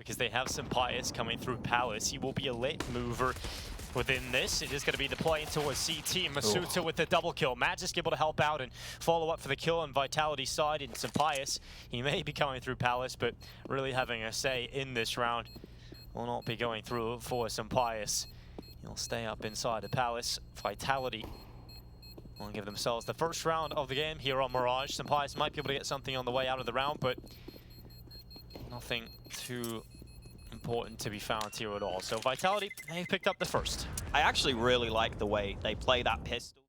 because they have some Pius coming through Palace. He will be a late mover within this. It is going to be the play towards CT. Masuta with the double kill. Magisk able to help out and follow up for the kill on Vitality's side. And some Pius, he may be coming through Palace, but really having a say in this round. Will not be going through for some Pius. He'll stay up inside the Palace. Vitality will give themselves the first round of the game here on Mirage. Some Pius might be able to get something on the way out of the round, but nothing too important to be found here at all. So Vitality, they picked up the first. I actually really like the way they play that pistol.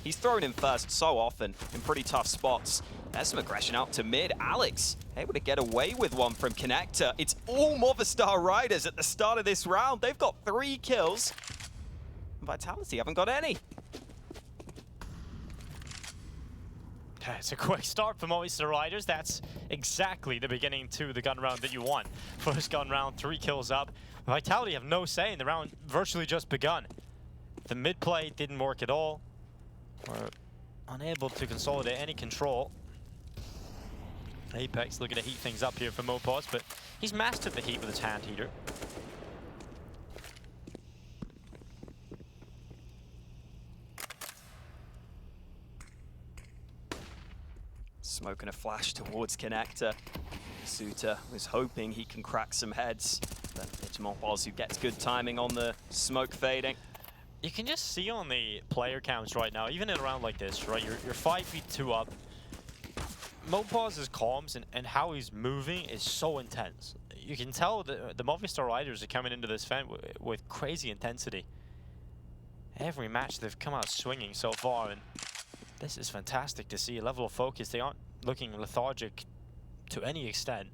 He's thrown in first so often in pretty tough spots. There's some aggression out to mid. Alex able to get away with one from Connector. It's all Movistar riders at the start of this round. They've got 3 kills. Vitality haven't got any. It's a quick start for Movistar Riders. That's exactly the beginning to the gun round that you want. First gun round, 3 kills up. Vitality have no say in the round, virtually just begun. The mid play didn't work at all. We're unable to consolidate any control. Apex looking to heat things up here for Mopos, but he's mastered the heat with his hand heater. Smoking a flash towards Connector. Suter was hoping he can crack some heads, but it's Mopos who gets good timing on the smoke fading. You can just see on the player counts right now, even in a round like this, right? You're 5v2 up. Mopos' comms and how he's moving is so intense. You can tell the Movistar Riders are coming into this event with crazy intensity. Every match they've come out swinging so far, and this is fantastic to see. A level of focus, they aren't looking lethargic to any extent.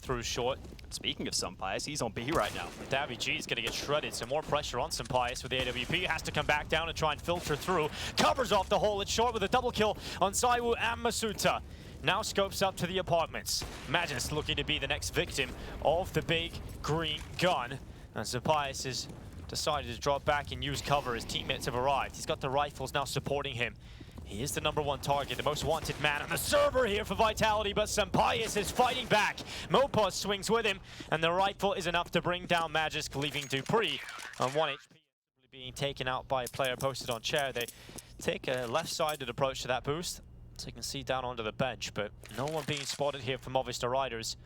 Through short. Speaking of Sunpius, he's on B right now. daviG is going to get shredded. Some more pressure on Sunpius with the AWP. Has to come back down and try and filter through. Covers off the hole. It's short with a double kill on ZywOo and Masuta. Now scopes up to the apartments. Magisk looking to be the next victim of the big green gun. And Sunpius has decided to drop back and use cover. His teammates have arrived. He's got the rifles now supporting him. He is the #1 target, the most wanted man on the server here for Vitality, but Sunpius is fighting back. Mopos swings with him, and the rifle is enough to bring down Magisk, leaving dupreeh on 1 HP. Being taken out by a player posted on chair. They take a left-sided approach to that boost, so you can see down onto the bench, but no one being spotted here from Movistar Riders.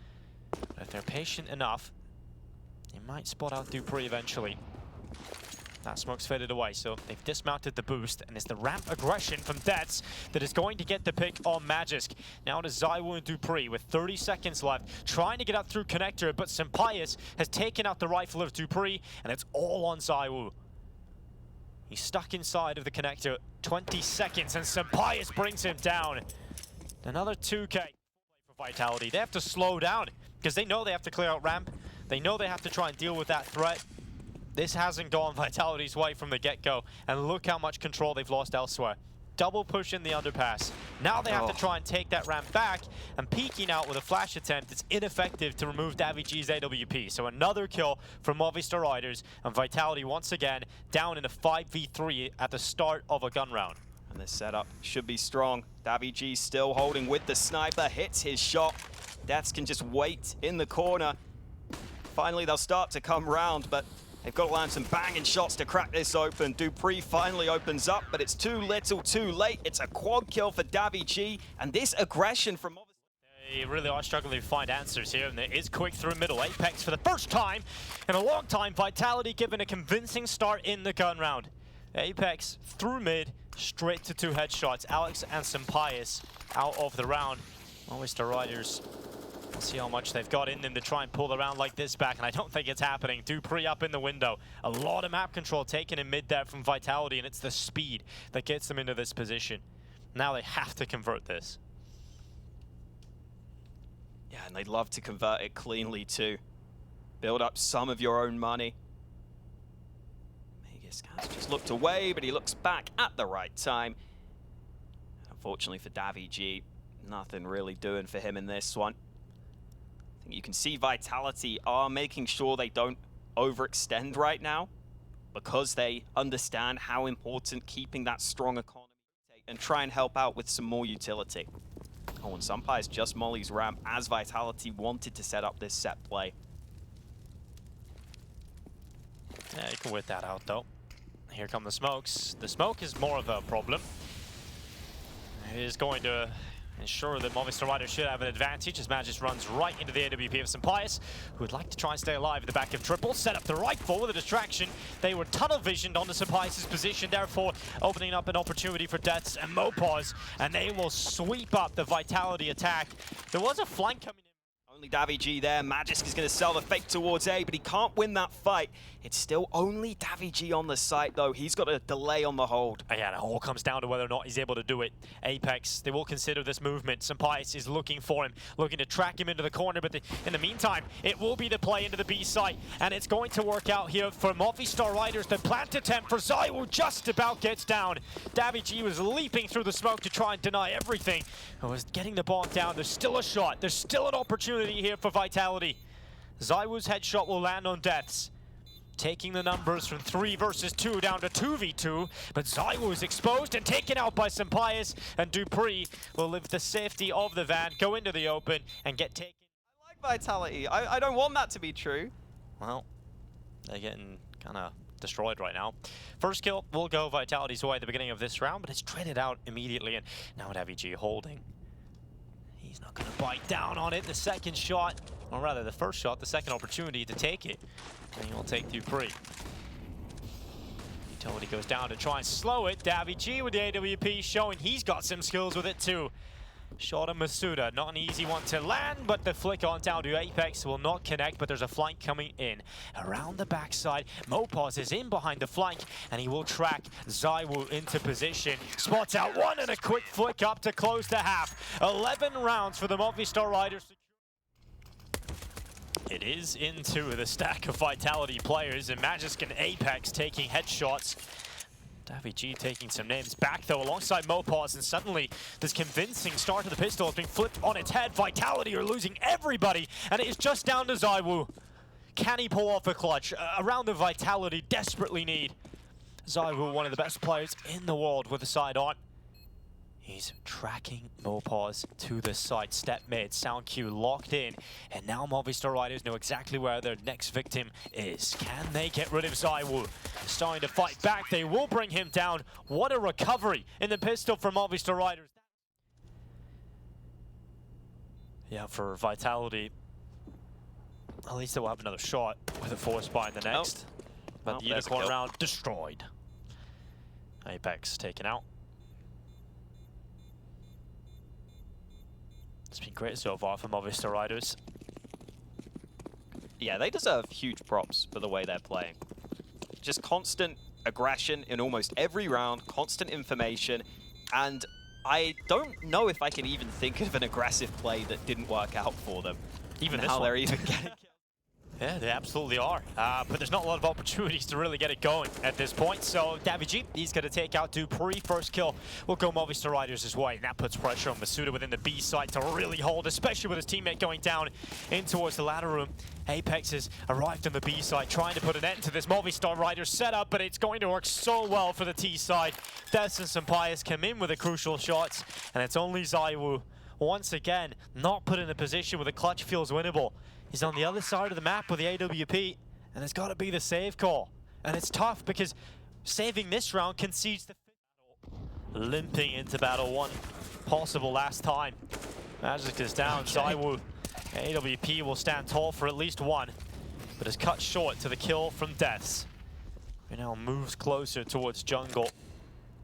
But if they're patient enough, they might spot out dupreeh eventually. That smoke's faded away, so they've dismounted the boost, and it's the ramp aggression from Dets that is going to get the pick on Magisk. Now to ZywOo and dupreeh with 30 seconds left, trying to get up through Connector, but Sunpius has taken out the rifle of dupreeh, and it's all on ZywOo. He's stuck inside of the Connector, 20 seconds, and Sunpius brings him down. Another 2K for Vitality. They have to slow down, because they know they have to clear out ramp. They know they have to try and deal with that threat. This hasn't gone Vitality's way from the get-go, and look how much control they've lost elsewhere. Double push in the underpass. Now they have to try and take that ramp back, and peeking out with a flash attempt, it's ineffective to remove daviG's AWP. So another kill from Movistar Riders, and Vitality once again down in a 5v3 at the start of a gun round. And this setup should be strong. daviG still holding with the sniper, hits his shot. Dets can just wait in the corner. Finally, they'll start to come round, but they've got to land some banging shots to crack this open. dupreeh finally opens up, but it's too little, too late. It's a quad kill for daviG, and this aggression from Movistar. They really are struggling to find answers here, and it is quick through middle. Apex for the first time in a long time. Vitality given a convincing start in the gun round. Apex through mid, straight to 2 headshots. Alex and Sunpius out of the round. Movistar Riders, we'll see how much they've got in them to try and pull the round like this back, and I don't think it's happening. dupreeh up in the window. A lot of map control taken in mid there from Vitality, and it's the speed that gets them into this position. Now they have to convert this. Yeah, and they'd love to convert it cleanly too. Build up some of your own money. Magisk has just looked away, but he looks back at the right time. Unfortunately for daviG, nothing really doing for him in this one. You can see Vitality are making sure they don't overextend right now, because they understand how important keeping that strong economy and try and help out with some more utility. Oh, and Sunpire's just Molly's ramp as Vitality wanted to set up this set play. Yeah, you can wait that out though. Here come the smokes. The smoke is more of a problem. It is going to ensure that Movistar Riders should have an advantage as Magis runs right into the AWP of Sampaius, who would like to try and stay alive at the back of Triple. Set up the rifle with a distraction. They were tunnel visioned onto Sampaius' position, therefore opening up an opportunity for Deaths and Mopaz, and they will sweep up the Vitality attack. There was a flank coming in. Only daviG there. Magisk is going to sell the fake towards A, but he can't win that fight. It's still only daviG on the site, though. He's got a delay on the hold. Yeah, it all comes down to whether or not he's able to do it. Apex, they will consider this movement. Sampaius is looking for him, looking to track him into the corner, but in the meantime, it will be the play into the B site, and it's going to work out here for Movistar Riders. The plant attempt for ZywOo just about gets down. daviG was leaping through the smoke to try and deny everything. He was getting the bomb down. There's still a shot. There's still an opportunity here for Vitality. ZywOo's headshot will land on Deaths, taking the numbers from 3 versus 2 down to 2v2, but ZywOo is exposed and taken out by Sampaius, and dupreeh will live the safety of the van, go into the open, and get taken. I like Vitality. I don't want that to be true. Well, they're getting kind of destroyed right now. First kill will go Vitality's way at the beginning of this round, but it's traded out immediately, and now daviG holding. He's not going to bite down on it. The second shot, or rather the first shot, the second opportunity to take it. And he will take dupreeh. Utility goes down to try and slow it. daviG with the AWP showing he's got some skills with it too. Shot of Masuda, not an easy one to land, but the flick on down to Apex will not connect, but there's a flank coming in. Around the backside, Mopaz is in behind the flank, and he will track ZywOo into position. Spots out one and a quick flick up to close the half. 11 rounds for the Movistar Riders. It is into the stack of Vitality players, and Magisk and Apex taking headshots. daviG taking some names back though alongside Mopaz, and suddenly this convincing start to the pistol has been flipped on its head. Vitality are losing everybody, and it is just down to ZywOo. Can he pull off a clutch? A round of Vitality desperately need. ZywOo, one of the best players in the world with the side on. He's tracking Mopaz to the site. Step mid, sound cue locked in, and now Movistar Riders know exactly where their next victim is. Can they get rid of ZywOo? Starting to fight back, they will bring him down. What a recovery in the pistol for Movistar Riders. Yeah, for Vitality, at least they will have another shot with a force buy in the next. But the unicorn round destroyed. Apex taken out. It's been great so far for Movistar Riders. Yeah, they deserve huge props for the way they're playing. Just constant aggression in almost every round, constant information, and I don't know if I can even think of an aggressive play that didn't work out for them. Even how they're even getting. Yeah, they absolutely are. But there's not a lot of opportunities to really get it going at this point. So daviG, he's going to take out dupreeh. First kill will go Movistar Riders' way. And that puts pressure on Masuda within the B site to really hold, especially with his teammate going down in towards the ladder room. Apex has arrived on the B side, trying to put an end to this Movistar Riders setup, but it's going to work so well for the T side. Deaths and Sampaius come in with the crucial shots, and it's only ZywOo, once again, not put in a position where the clutch feels winnable. He's on the other side of the map with the AWP, and it's got to be the save call. And it's tough because saving this round concedes the battle. Limping into battle one, possible last time. Magisk is down, ZywOo. AWP will stand tall for at least one, but is cut short to the kill from Deaths. He now moves closer towards jungle.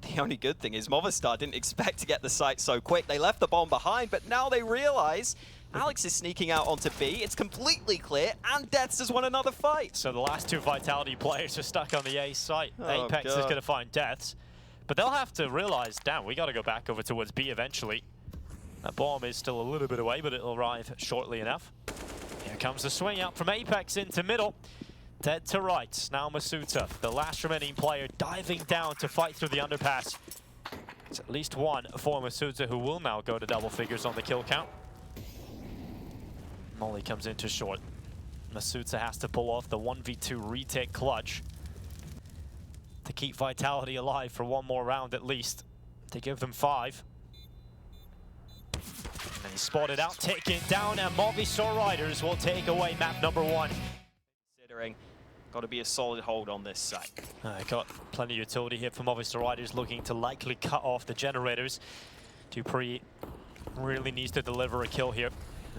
The only good thing is Movistar didn't expect to get the site so quick. They left the bomb behind, but now they realize Alex is sneaking out onto B. It's completely clear, and Deaths has won another fight. So the last two Vitality players are stuck on the A site. Oh, Apex God. is going to find Deaths, but they'll have to realize, damn, we got to go back over towards B eventually. That bomb is still a little bit away, but it'll arrive shortly enough. Here comes the swing out from Apex into middle. Dead to right. Now Masuda, the last remaining player, diving down to fight through the underpass. It's at least one for Masuda, who will now go to double figures on the kill count. Molly comes into short. Masuda has to pull off the 1v2 retake clutch to keep Vitality alive for one more round at least, to give them 5. And he's spotted out, taken down, and Movistar Riders will take away map number 1. Considering, got to be a solid hold on this site. Got plenty of utility here for Movistar Riders, looking to likely cut off the generators. dupreeh really needs to deliver a kill here.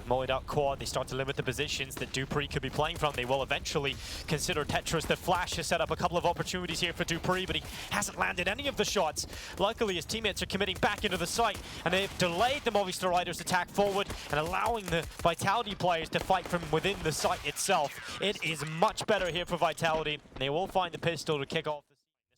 Mullied out quad, they start to limit the positions that dupreeh could be playing from. They will eventually consider Tetris. The flash has set up a couple of opportunities here for dupreeh, but he hasn't landed any of the shots. Luckily, his teammates are committing back into the site, and they've delayed the Movistar Riders' attack forward and allowing the Vitality players to fight from within the site itself. It is much better here for Vitality. They will find the pistol to kick off.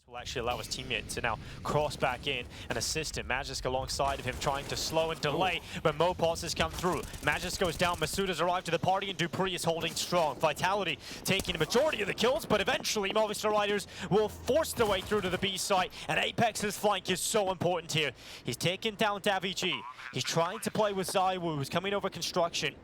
Will actually allow his teammate to now cross back in and assist him. Magisk alongside of him trying to slow and delay, but Mopos has come through. Magisk goes down, Masuda's arrived to the party, and dupreeh is holding strong. Vitality taking the majority of the kills, but eventually Movistar Riders will force their way through to the B site, and Apex's flank is so important here. He's taken down daviG. He's trying to play with ZywOo, who's coming over construction.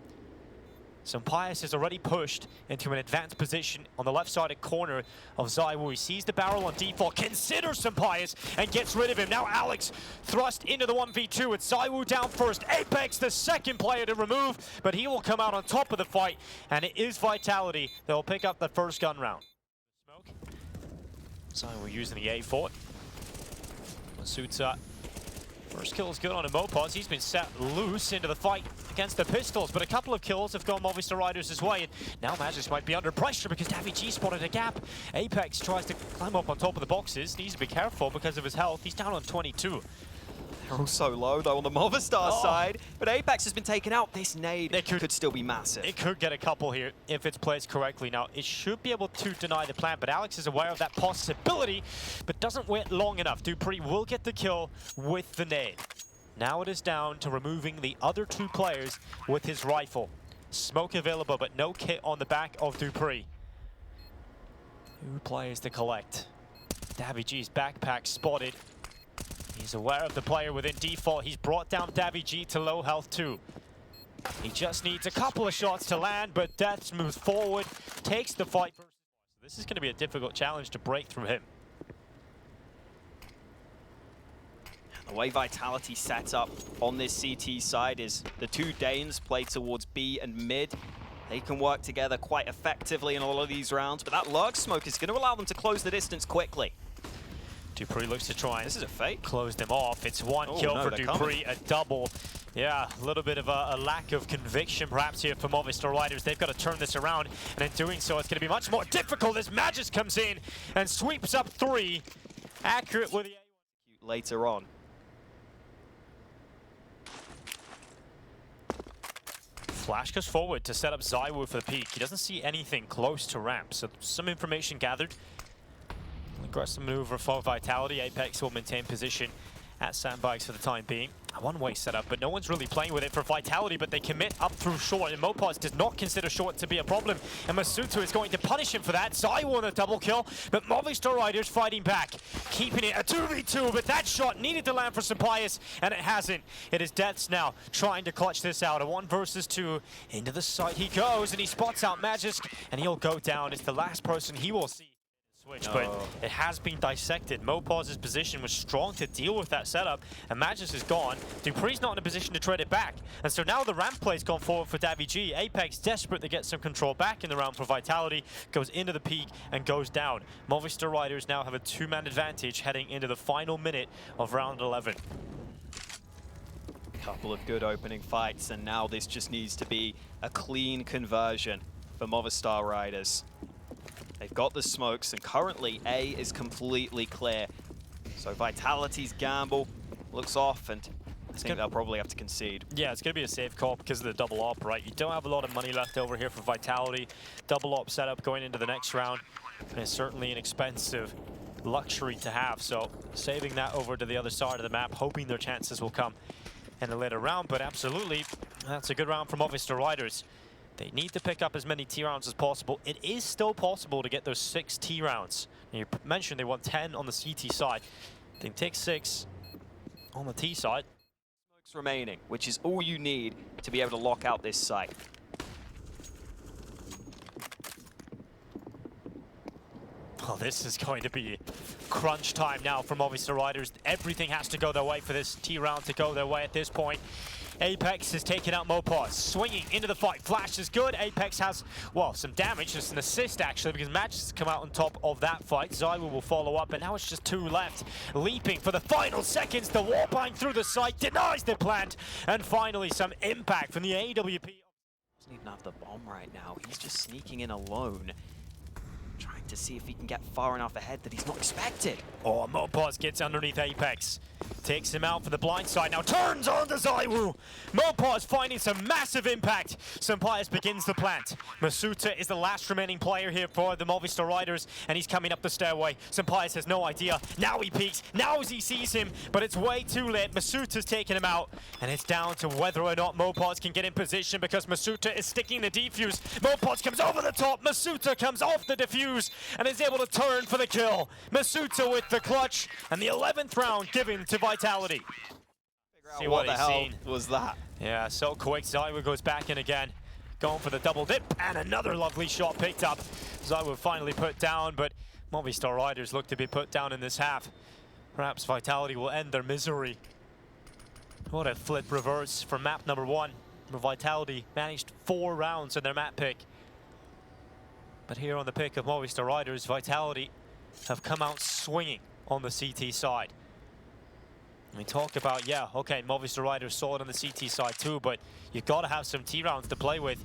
Sampaius is already pushed into an advanced position on the left-sided corner of ZywOo. He sees the barrel on default, considers Sampaius, and gets rid of him. Now Alex thrust into the 1v2. It's ZywOo down first. Apex, the second player to remove, but he will come out on top of the fight, and it is Vitality that will pick up the first gun round. Smoke. ZywOo using the A fort. Masuda. First kill is good on Mopos. He's been set loose into the fight against the pistols, but a couple of kills have gone Movistar Riders' way, and now Magisk might be under pressure because daviG spotted a gap. Apex tries to climb up on top of the boxes. Needs to be careful because of his health. He's down on 22. They're all so low, though, on the Movistar side, but Apex has been taken out. This nade could still be massive. It could get a couple here if it's placed correctly. Now, it should be able to deny the plant, but Alex is aware of that possibility, but doesn't wait long enough. dupreeh will get the kill with the nade. Now it is down to removing the other two players with his rifle. Smoke available, but no kit on the back of dupreeh. 2 players to collect. daviG's backpack spotted. He's aware of the player within default. He's brought down daviG to low health too. He just needs a couple of shots to land, but Death moves forward, takes the fight. So this is going to be a difficult challenge to break through him. The way Vitality sets up on this CT side is the 2 Danes play towards B and mid. They can work together quite effectively in a lot of these rounds, but that lurk smoke is going to allow them to close the distance quickly. dupreeh looks to try and this is a fake. Close them off. It's 1 kill for dupreeh, a double. Yeah, a little bit of a lack of conviction perhaps here for Movistar Riders. They've got to turn this around, and in doing so, it's going to be much more difficult as Magisk comes in and sweeps up 3. Accurate with the A1. Later on. Flash goes forward to set up ZywOo for the peak. He doesn't see anything close to ramp, so some information gathered. Aggressive maneuver for Vitality. Apex will maintain position at sandbags for the time being. A one-way setup, but no one's really playing with it for Vitality, but they commit up through short, and Mopos does not consider short to be a problem, and Masuda is going to punish him for that. ZywOo on a double kill, but Movistar Riders fighting back, keeping it a 2v2, but that shot needed to land for Sampaius, and it hasn't. It is Deaths now trying to clutch this out. A 1 versus 2. Into the site he goes, and he spots out Magisk, and he'll go down. It's the last person he will see. But it has been dissected. Mopos' position was strong to deal with that setup, and Magisk is gone. dupreeh's not in a position to trade it back, and so now the ramp play's gone forward for daviG. Apex desperate to get some control back in the round for Vitality, goes into the peak and goes down. Movistar Riders now have a 2-man advantage heading into the final minute of round 11. Couple of good opening fights, and now this just needs to be a clean conversion for Movistar Riders. They've got the smokes, and currently A is completely clear. So Vitality's gamble looks off, and I think they'll probably have to concede. Yeah, it's going to be a safe call because of the double op, right? You don't have a lot of money left over here for Vitality. Double op setup going into the next round, and it's certainly an expensive luxury to have. So saving that over to the other side of the map, hoping their chances will come in a later round. But absolutely, that's a good round for Movistar Riders. They need to pick up as many T rounds as possible. It is still possible to get those 6 T rounds. And you mentioned they won 10 on the CT side. They can take 6 on the T side. Smokes remaining, which is all you need to be able to lock out this site. Oh, this is going to be crunch time now for Movistar Riders. Everything has to go their way for this T round to go their way at this point. Apex is taking out Mopaz, swinging into the fight. Flash is good. Apex has, well, some damage, just an assist actually, because Match has come out on top of that fight. Zywu will follow up, but now it's just 2 left. Leaping for the final seconds, the warbind through the site, denies the plant, and finally some impact from the AWP. Doesn't even have the bomb right now. He's just sneaking in alone, trying to see if he can get far enough ahead that he's not expected. Oh, Mopaz gets underneath Apex. Takes him out for the blind side, now turns on to Zywu. Mopaz finding some massive impact. Sampayas begins the plant. Masuta is the last remaining player here for the Movistar Riders, and he's coming up the stairway. Sampayas has no idea. Now he peeks, now he sees him, but it's way too late. Masuta's taking him out, and it's down to whether or not Mopaz can get in position because Masuta is sticking the defuse. Mopaz comes over the top, Masuta comes off the defuse, and is able to turn for the kill. Masuta with the clutch, and the 11th round given to Vitality. See what the hell was that? Yeah, so quick. Zywu goes back in again. Going for the double dip, and another lovely shot picked up. Zywu finally put down, but Movistar Riders look to be put down in this half. Perhaps Vitality will end their misery. What a flip reverse from map number 1, where Vitality managed 4 rounds in their map pick. But here on the pick of Movistar Riders, Vitality have come out swinging on the CT side. We talk about, yeah, okay, Movistar Riders saw it on the CT side too, but you've got to have some T rounds to play with.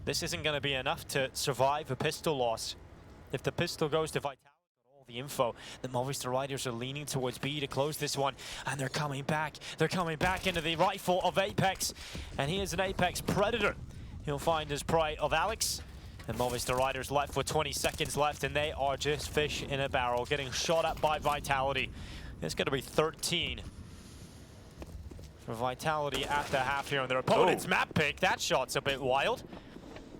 This isn't going to be enough to survive a pistol loss. If the pistol goes to Vitality, all the info, the Movistar Riders are leaning towards B to close this one, and they're coming back. They're coming back into the rifle of Apex, and he is an Apex predator. He'll find his prey of Alex. And Movistar Riders left with 20 seconds left, and they are just fish in a barrel, getting shot at by Vitality. It's going to be 13 for Vitality at the half here on their opponent's map pick. That shot's a bit wild.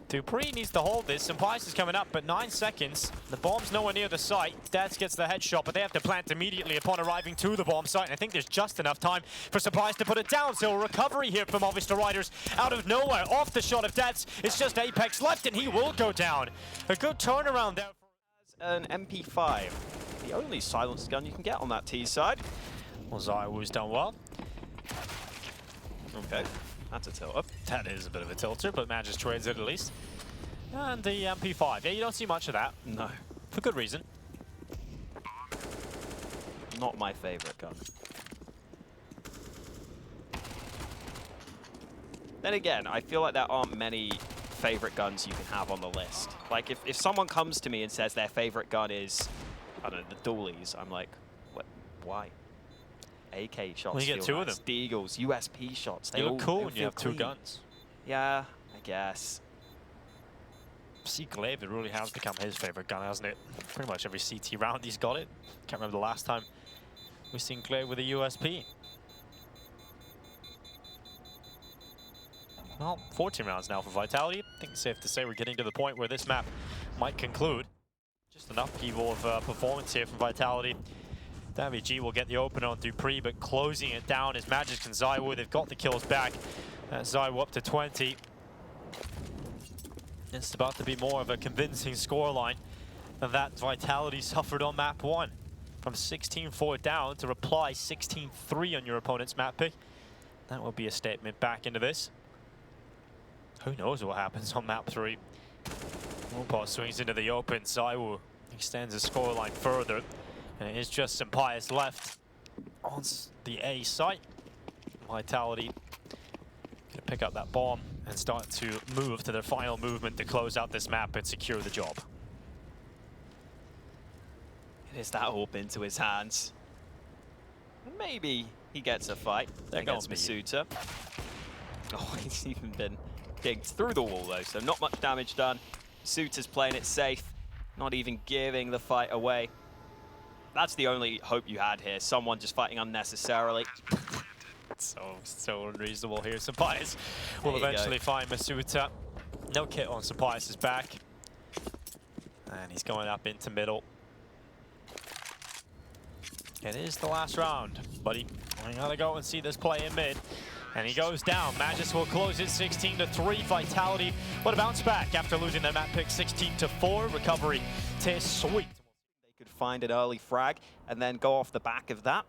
Dupree needs to hold this. Sampayas is coming up, but 9 seconds. The bomb's nowhere near the site. Dats gets the headshot, but they have to plant immediately upon arriving to the bomb site. And I think there's just enough time for Sampayas to put it down. So a recovery here from Movistar Riders out of nowhere. Off the shot of Dats, it's just Apex left, and he will go down. A good turnaround there. An MP5, the only silenced gun you can get on that T side. Well, Zywu's done well. Okay, that's a tilt up. That is a bit of a tilter, but manages trades it at least. And the MP5. Yeah, you don't see much of that. No. For good reason. Not my favorite gun. Then again, I feel like there aren't many favorite guns you can have on the list. Like, if someone comes to me and says their favorite gun is, I don't know, the dualies, I'm like, what? Why? AK shots. Well, you get 2 nice. of them. Deagles, USP shots. They You look cool they when you have 2 clean. guns. Yeah, I guess. C-Glaive, it really has become his favorite gun, hasn't it? Pretty much every CT round he's got it. Can't remember the last time we've seen Glaive with a USP. Well, 14 rounds now for Vitality. I think it's safe to say we're getting to the point where this map might conclude. Just an upheaval of performance here from Vitality. Davy will get the opener on Dupree, but closing it down is Magic and Zywu. They've got the kills back. Zywu up to 20. It's about to be more of a convincing scoreline than that Vitality suffered on map 1. From 16-4 down to reply 16-3 on your opponent's map pick. That will be a statement back into this. Who knows what happens on map 3. Mopaz swings into the open. Zywu extends the scoreline further. And it is just Sampayas left on the A site. Vitality gonna pick up that bomb and start to move to their final movement to close out this map and secure the job. It is that AWP into his hands. Maybe he gets a fight against Masuta. Oh, he's even been digged through the wall though, so not much damage done. Masuta's playing it safe, not even giving the fight away. That's the only hope you had here, someone just fighting unnecessarily. So unreasonable here. Sampayas will eventually find Masuta. No kit on Sampayas' back. And he's going up into middle. It is the last round, buddy. I gotta go and see this play in mid. And he goes down. Magis will close it 16-3. Vitality, what a bounce back after losing their map pick 16-4. Recovery tastes sweet. They could find an early frag and then go off the back of that.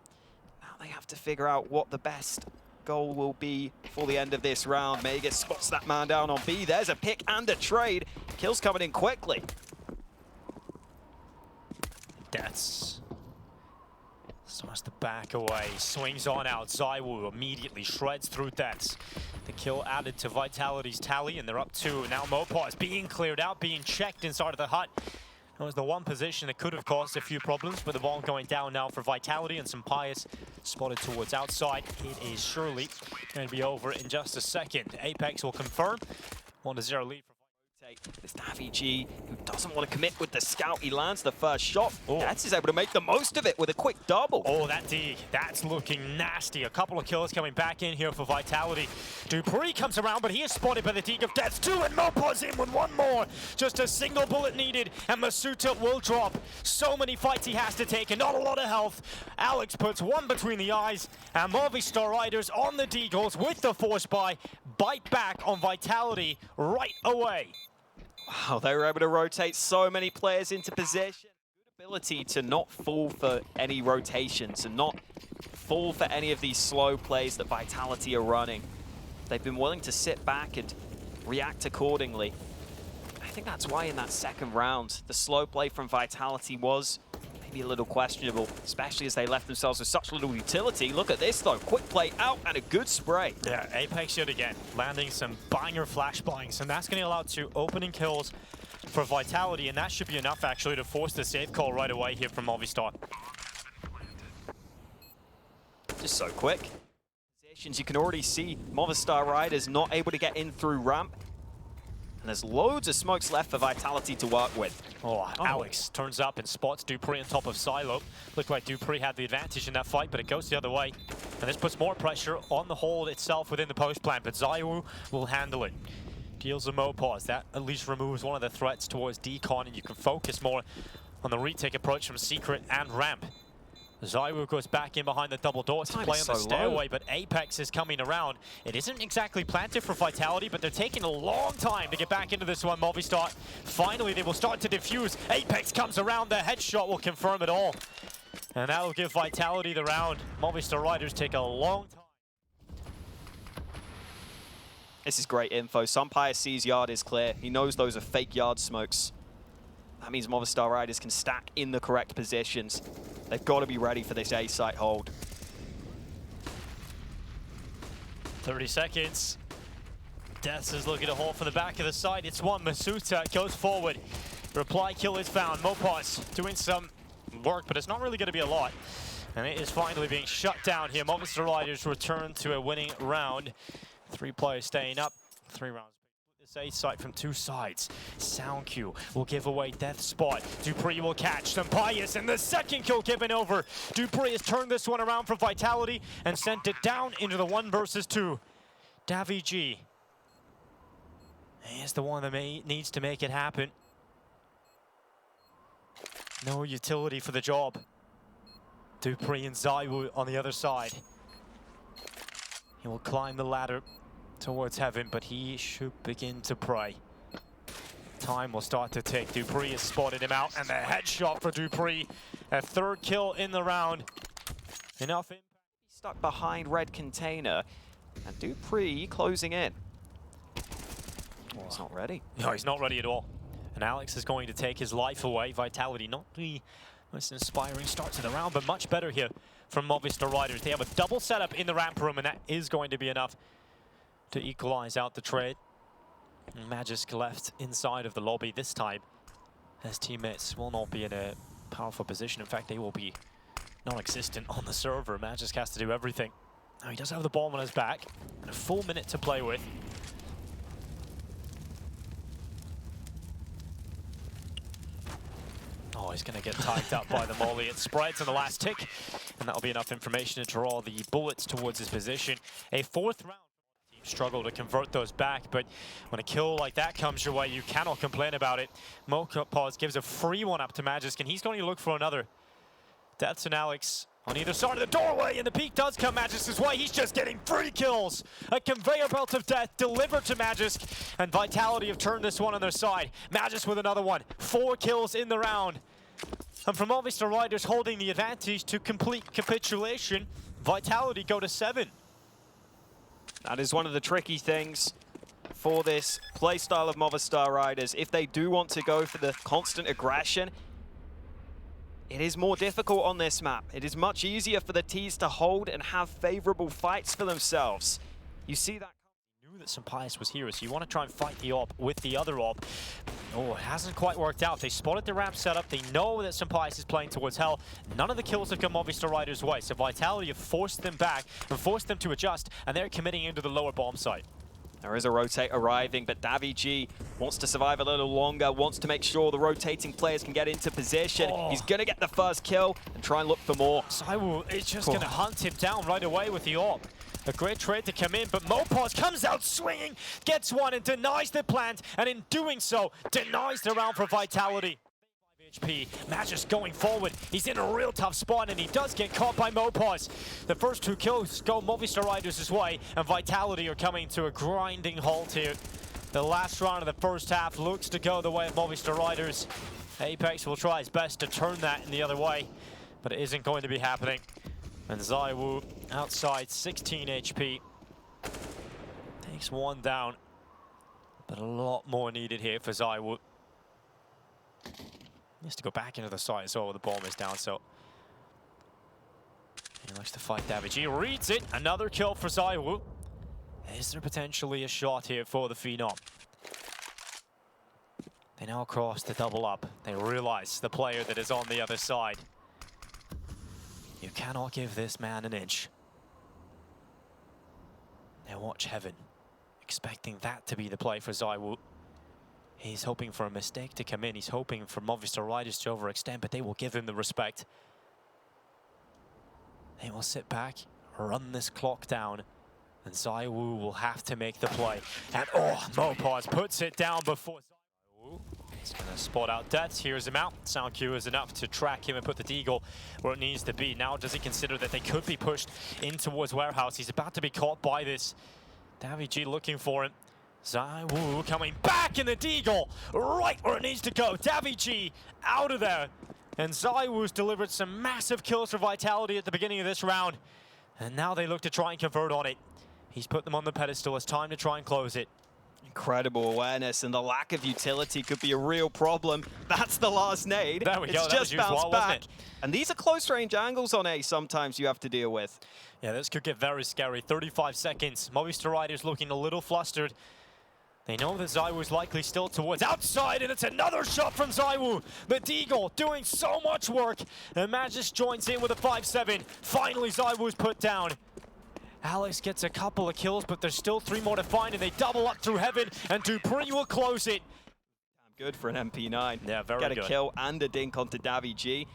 Now they have to figure out what the best goal will be for the end of this round. Magus spots that man down on B. There's a pick and a trade. Kills coming in quickly. Deaths starts to back away, swings on out. ZywOo immediately shreds through Deaths. The kill added to Vitality's tally, and they're up 2. Now Mopars being cleared out, being checked inside of the hut. That was the one position that could have caused a few problems, but the ball going down now for Vitality, and some Pius spotted towards outside. It is surely going to be over in just a second. Apex will confirm. 1-0 lead. This Davy who doesn't want to commit with the scout. He lands the first shot. Oh. That's able to make the most of it with a quick double. Oh, that dig, that's looking nasty. A couple of kills coming back in here for Vitality. dupreeh comes around, but he is spotted by the dig of Deaths too, and Mopa's in with one more. Just a single bullet needed, and Masuta will drop. So many fights he has to take, and not a lot of health. Alex puts one between the eyes, and Movistar Riders on the Deagles with the force buy, bite back on Vitality right away. Wow, they were able to rotate so many players into position. Good ability to not fall for any rotations and not fall for any of these slow plays that Vitality are running. They've been willing to sit back and react accordingly. I think that's why in that second round, the slow play from Vitality was maybe a little questionable, especially as they left themselves with such little utility. Look at this though, quick play out and a good spray. Yeah, Apex yet again, landing some banger flashbangs, and that's going to allow 2 opening kills for Vitality, and that should be enough actually to force the safe call right away here from Movistar. Just so quick. Positions, you can already see Movistar Riders not able to get in through ramp. And there's loads of smokes left for Vitality to work with. Oh, Alex turns up and spots dupreeh on top of Silo. Looked like dupreeh had the advantage in that fight, but it goes the other way. And this puts more pressure on the hold itself within the post plant, but ZywOo will handle it. Deals a Mopars. That at least removes one of the threats towards Decon, and you can focus more on the retake approach from Secret and Ramp. ZywOo goes back in behind the double door to play on the stairway, but Apex is coming around. It isn't exactly planted for Vitality, but they're taking a long time to get back into this one, Movistar. Finally, they will start to defuse. Apex comes around, the headshot will confirm it all. And that will give Vitality the round. Movistar Riders take a long time. This is great info. Sumpire sees yard is clear. He knows those are fake yard smokes. That means Movistar Riders can stack in the correct positions. They've got to be ready for this A site hold. 30 seconds. Deaths is looking to hold from the back of the side. It's one. Masuta goes forward. Reply kill is found. Mopars doing some work, but it's not really going to be a lot. And it is finally being shut down here. Movistar Riders return to a winning round. 3 players staying up. 3 rounds. This A site from 2 sides. SoundQ will give away death spot. dupreeh will catch some Pius, and the second kill given over. dupreeh has turned this one around for Vitality and sent it down into the 1 versus 2. Davy G. He is the one that needs to make it happen. No utility for the job. dupreeh and ZywOo on the other side. He will climb the ladder towards heaven, but he should begin to pray. Time will start to tick. dupreeh has spotted him out, and the headshot for dupreeh. A 3rd kill in the round. Enough impact. Stuck behind red container, and dupreeh closing in. Oh, he's not ready. No, he's not ready at all. And Alex is going to take his life away. Vitality, not the most inspiring start to the round, but much better here from Movistar Riders. They have a double setup in the ramp room, and that is going to be enough to equalize out the trade. Magisk left inside of the lobby this time. His teammates will not be in a powerful position. In fact, they will be non-existent on the server. Magisk has to do everything. Now he does have the bomb on his back and a full minute to play with. Oh, he's going to get tagged up by the molly. It spreads on the last tick, and that'll be enough information to draw the bullets towards his position. A 4th round. Struggle to convert those back, but when a kill like that comes your way, you cannot complain about it. Mopars gives a free one up to Magisk, and he's going to look for another. Deaths and Alex on either side of the doorway, and the peek does come Magisk's way. He's just getting 3 kills. A conveyor belt of death delivered to Magisk, and Vitality have turned this one on their side. Magisk with another one. 4 kills in the round. And from Movistar Riders holding the advantage to complete capitulation, Vitality go to 7. That is one of the tricky things for this playstyle of Movistar Riders. If they do want to go for the constant aggression, it is more difficult on this map. It is much easier for the Ts to hold and have favorable fights for themselves. You see that. Knew that Sampaius was here, so you want to try and fight the op with the other op. Oh, it hasn't quite worked out. They spotted the ramp setup. They know that Sampaius is playing towards hell. None of the kills have come Movistar Riders' way, so Vitality have forced them back and forced them to adjust, and they're committing into the lower bomb site. There is a rotate arriving, but Davy wants to survive a little longer, wants to make sure the rotating players can get into position. Oh. He's going to get the first kill and try and look for more. Zywoo is just going to hunt him down right away with the AWP. A great trade to come in, but Mopaz comes out swinging, gets one and denies the plant, and in doing so, denies the round for Vitality. 5 HP, Magisk going forward. He's in a real tough spot, and he does get caught by Mopaz. The first 2 kills go Movistar Riders' way, and Vitality are coming to a grinding halt here. The last round of the first half looks to go the way of Movistar Riders. Apex will try his best to turn that in the other way, but it isn't going to be happening. And Zywoo outside, 16 HP. Takes one down, but a lot more needed here for Zywoo. He has to go back into the site as well. The bomb is down, so he likes to fight Davy. Reads it. Another kill for Zywoo. Is there potentially a shot here for the Phenom? They now cross the double up. They realize the player that is on the other side. You cannot give this man an inch. Now watch Heaven, expecting that to be the play for Zywoo. He's hoping for a mistake to come in. He's hoping for Movistar Riders to overextend, but they will give him the respect. They will sit back, run this clock down, and Zywoo will have to make the play. And oh, Mopaz puts it down before Zywoo. He's gonna spot out Dets, hears him out. Sound cue is enough to track him and put the Deagle where it needs to be. Now does he consider that they could be pushed in towards Warehouse? He's about to be caught by this. Davy looking for him. Zywoo coming back in the Deagle, right where it needs to go. Davy out of there. And Zywoo's delivered some massive kills for Vitality at the beginning of this round. And now they look to try and convert on it. He's put them on the pedestal. It's time to try and close it. Incredible awareness, and the lack of utility could be a real problem. That's the last nade. There we go. It's that just was bounced well, back. And these are close range angles on A sometimes you have to deal with. Yeah, this could get very scary. 35 seconds. Movistar Riders looking a little flustered. They know that Zywoo's likely still towards outside, and it's another shot from Zywoo. The Deagle doing so much work. And Magisk joins in with a 5-7. Finally, Zywoo's put down. Alex gets a couple of kills, but there's still 3 more to find, and they double up through Heaven, and dupreeh will close it. Good for an MP9. Yeah, very good. good. Get a kill and a dink onto Davy.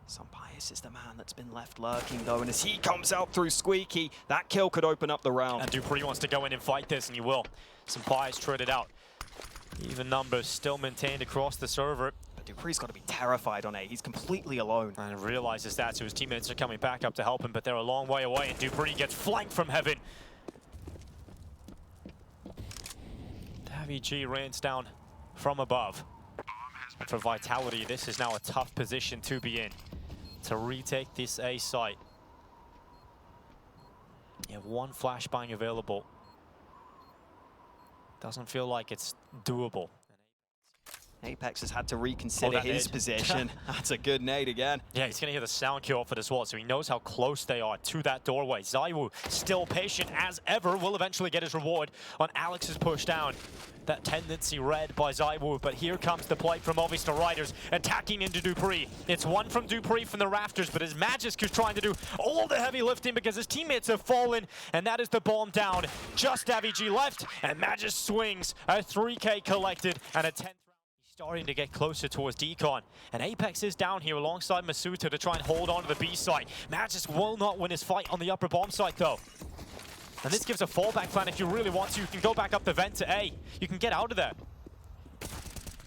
Sampaius is the man that's been left lurking, though, and as he comes out through Squeaky, that kill could open up the round. And dupreeh wants to go in and fight this, and he will. Sampaius traded out. Even numbers still maintained across the server. But dupreeh's got to be terrified on A. He's completely alone. And realizes that, so his teammates are coming back up to help him, but they're a long way away, and dupreeh gets flanked from Heaven. Davy rains down from above. And for Vitality, this is now a tough position to be in, to retake this A site. You have 1 flashbang available. Doesn't feel like it's doable. Apex has had to reconsider his position. That's a good nade again. Yeah, he's going to hear the sound cue off it as well, so he knows how close they are to that doorway. Zywoo, still patient as ever, will eventually get his reward on Alex's push down. That tendency read by Zywoo, but here comes the play from Movistar Riders, attacking into dupreeh. It's one from dupreeh from the rafters, but it's Magisk who's trying to do all the heavy lifting because his teammates have fallen, and that is the bomb down. Just Davy left, and Magisk swings. A 3K collected, and a 10th. Starting to get closer towards Decon, and Apex is down here alongside Masuta to try and hold on to the B site. Magisk will not win his fight on the upper bomb site though. And this gives a fallback plan if you really want to. You can go back up the vent to A. You can get out of there.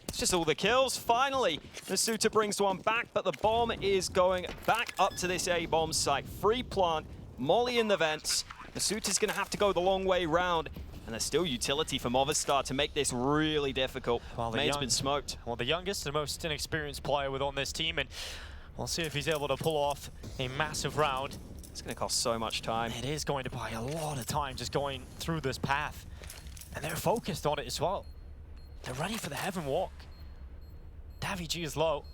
It's just all the kills. Finally, Masuta brings one back, but the bomb is going back up to this A bomb site. Free plant, molly in the vents. Masuta's going to have to go the long way round. And there's still utility for Movistar to make this really difficult. Well, Main's been smoked. Well, the youngest and most inexperienced player on this team, and we'll see if he's able to pull off a massive round. It's going to cost so much time. It is going to buy a lot of time just going through this path. And they're focused on it as well. They're ready for the heaven walk. daviG is low.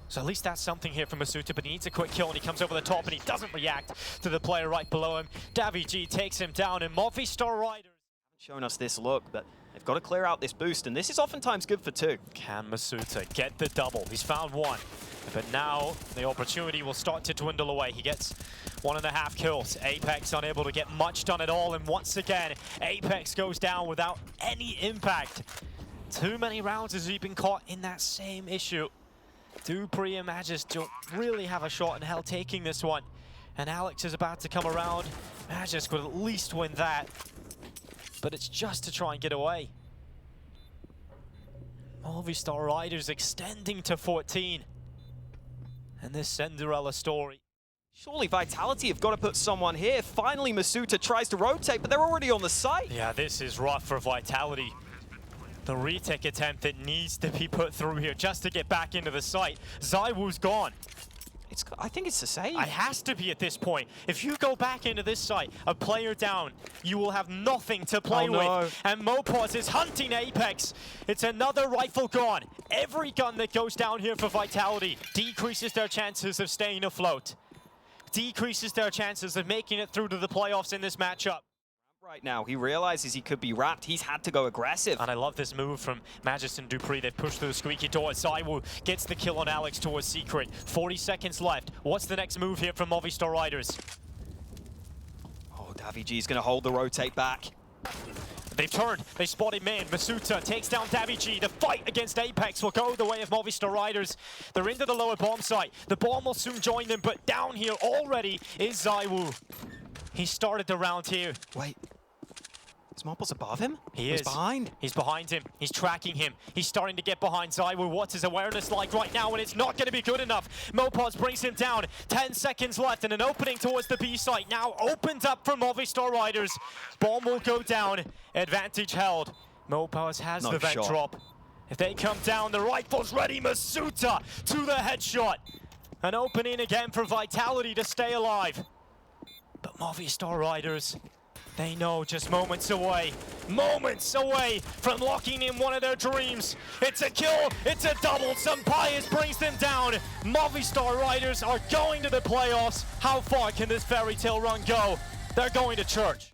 So at least that's something here from Masuta, but he needs a quick kill and he comes over the top and he doesn't react to the player right below him. daviG takes him down and Movistar Riders Haven't shown us this look, but they've got to clear out this boost, and this is oftentimes good for 2. Can Masuta get the double? He's found 1. But now the opportunity will start to dwindle away. He gets 1.5 kills. Apex unable to get much done at all. And once again, Apex goes down without any impact. Too many rounds as he's been caught in that same issue. dupreeh and Magis don't really have a shot in hell taking this one. And Alex is about to come around. Magis could at least win that. But it's just to try and get away. Movistar Riders extending to 14. And this Cinderella story. Surely Vitality have got to put someone here. Finally, Masuta tries to rotate, but they're already on the site. Yeah, this is rough for Vitality. The retake attempt that needs to be put through here just to get back into the site. ZywOo's gone. I think it's the same. It has to be at this point. If you go back into this site, a player down, you will have nothing to play with. And Mopos is hunting Apex. It's another rifle gone. Every gun that goes down here for Vitality decreases their chances of staying afloat. Decreases their chances of making it through to the playoffs in this matchup. Right now, he realizes he could be wrapped. He's had to go aggressive. And I love this move from Magis and dupreeh. They've pushed through the squeaky door. ZywOo gets the kill on Alex towards Secret. 40 seconds left. What's the next move here from Movistar Riders? Oh, daviG's going to hold the rotate back. They've turned. They spot him in. Masuta takes down daviG. The fight against Apex will go the way of Movistar Riders. They're into the lower bomb site. The bomb will soon join them, but down here already is ZywOo. He started the round here. Wait. Is Mopos above him? He is. He's behind. He's behind him. He's tracking him. He's starting to get behind ZywOo. What's his awareness like right now? And it's not going to be good enough. Mopos brings him down. 10 seconds left and an opening towards the B site. Now opened up for Movistar Riders. Bomb will go down. Advantage held. Mopos has the vent drop. If they come down, the rifle's ready. Masuta to the headshot. An opening again for Vitality to stay alive. But Movistar Riders, they know just moments away from locking in one of their dreams. It's a kill, it's a double. Sampayas brings them down. Movistar Riders are going to the playoffs. How far can this fairy tale run go? They're going to church.